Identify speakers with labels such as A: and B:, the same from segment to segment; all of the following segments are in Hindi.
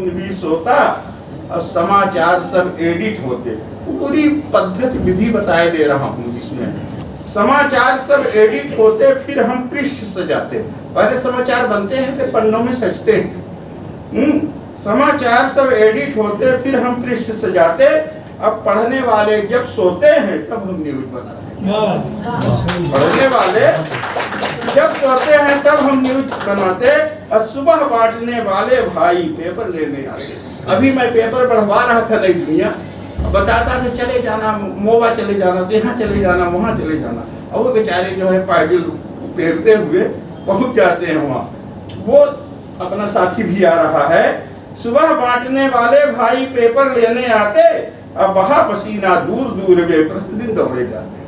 A: भी सोता और समाचार सब एडिट होते। पूरी पद्धति विधि बताए दे रहा हूँ इसमें। समाचार सब एडिट होते, फिर हम पृष्ठ सजाते। पहले समाचार बनते हैं फिर पन्नों में सजते हैं। समाचार सब एडिट होते, फिर हम पृष्ठ सजाते। अब पढ़ने वाले जब सोते हैं तब हम न्यूज बनाते हैं। पढ़ने वाले जब सोते हैं तब हम न्यूज बनाते। और सुबह बांटने वाले भाई पेपर लेने आते। अभी मैं पेपर बढ़वा रहा था नई दुनिया, बताता था चले जाना, मोबा चले जाना, यहाँ चले जाना, वहाँ चले जाना। और वो बेचारे जो है पैडल पेरते हुए पहुँच जाते हैं वहाँ। वो अपना साथी भी आ रहा है। सुबह बांटने वाले भाई पेपर लेने आते, अब बहा पसीना दूर दूर वे प्रतिदिन दौड़े जाते।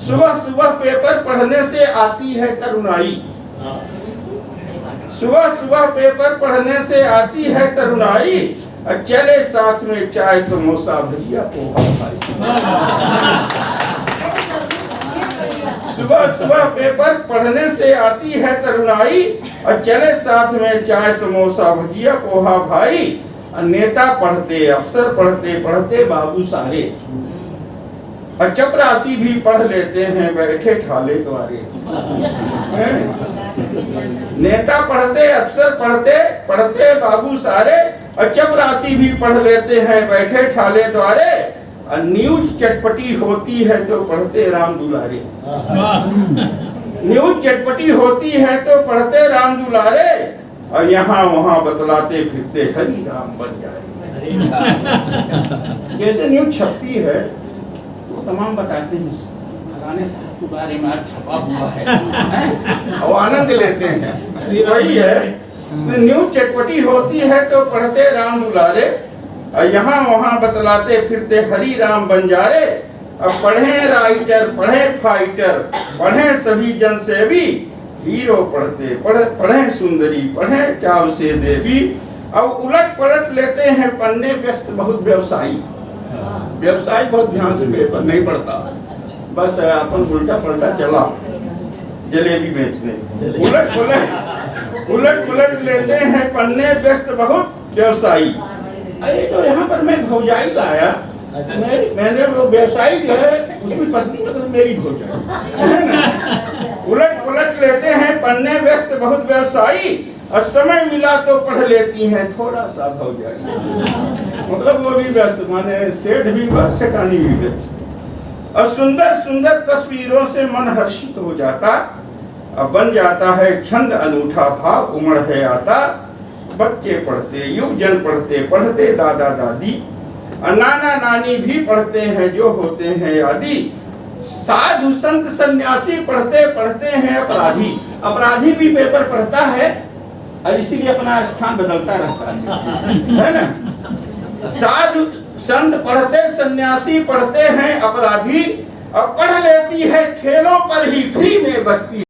A: सुबह सुबह पेपर पढ़ने से आती है तरुणाई। सुबह सुबह पेपर पढ़ने से आती है तरुणाई। चले साथ में चाय समोसा भजिया पोहा खाई। सुबह सुबह पेपर पढ़ने से आती है तरुणाई, और चले साथ में चाय समोसा भजिया पोहा भाई। नेता पढ़ते, अफसर पढ़ते पढ़ते बाबू सारे, और चपरासी भी पढ़ लेते हैं बैठे ठाले द्वारे। नेता पढ़ते, अफसर पढ़ते पढ़ते बाबू सारे, और चपरासी भी पढ़ लेते हैं बैठे ठाले द्वारे। और न्यूज चटपटी होती है तो पढ़ते राम दुलारे। न्यूज चटपटी होती है तो पढ़ते राम दुलारे, और यहाँ वहाँ बतलाते फिरते हरि राम बन जाए। जैसे न्यूज छपती है तो तमाम बताते हैं फलाने साहब के बारे में आज छपा हुआ है, और आनंद लेते हैं। वही है, न्यूज चटपटी होती है तो पढ़ते राम दुलारे, और यहाँ वहाँ बतलाते फिरते हरि राम बंजारे। अब पढ़े राइटर, पढ़े फाइटर, पढ़े सभी जनसेवी, हीरो पढ़ते पढ़े सुंदरी, पढ़े चाव से देवी। अब उलट पलट लेते हैं पन्ने व्यस्त बहुत व्यवसायी। व्यवसायी बहुत ध्यान से पेपर नहीं पढ़ता, बस अपन उल्टा पलटा चला जलेबी बेचने। उलट पलट लेते हैं पन्ने व्यस्त बहुत व्यवसायी। अरे तो यहाँ पर मैं भौजाई लाया, मैंने वो व्यवसायी जो है उसकी पत्नी मतलब मेरी भौजाई। उलट पलट लेते हैं पन्ने व्यस्त बहुत व्यवसायी, और समय मिला तो पढ़ लेती हैं थोड़ा सा भौजाई। मतलब वो भी व्यस्त, माने सेठ भी व्यस्त, सेठानी भी व्यस्त। और सुंदर सुंदर तस्वीरों से मन हर्षित हो जाता। अब बन जाता है छंद अनूठा भाव उमड़ है आता। बच्चे पढ़ते, युवजन पढ़ते पढ़ते दादा दादी, और नाना नानी भी पढ़ते हैं जो होते हैं आदि। साधु संत सन्यासी पढ़ते पढ़ते हैं अपराधी। अपराधी भी पेपर पढ़ता है और इसीलिए अपना स्थान बदलता रहता है ना। साधु संत पढ़ते, सन्यासी पढ़ते हैं अपराधी, और पढ़ लेती है ठेलों पर ही फ्री में बस्ती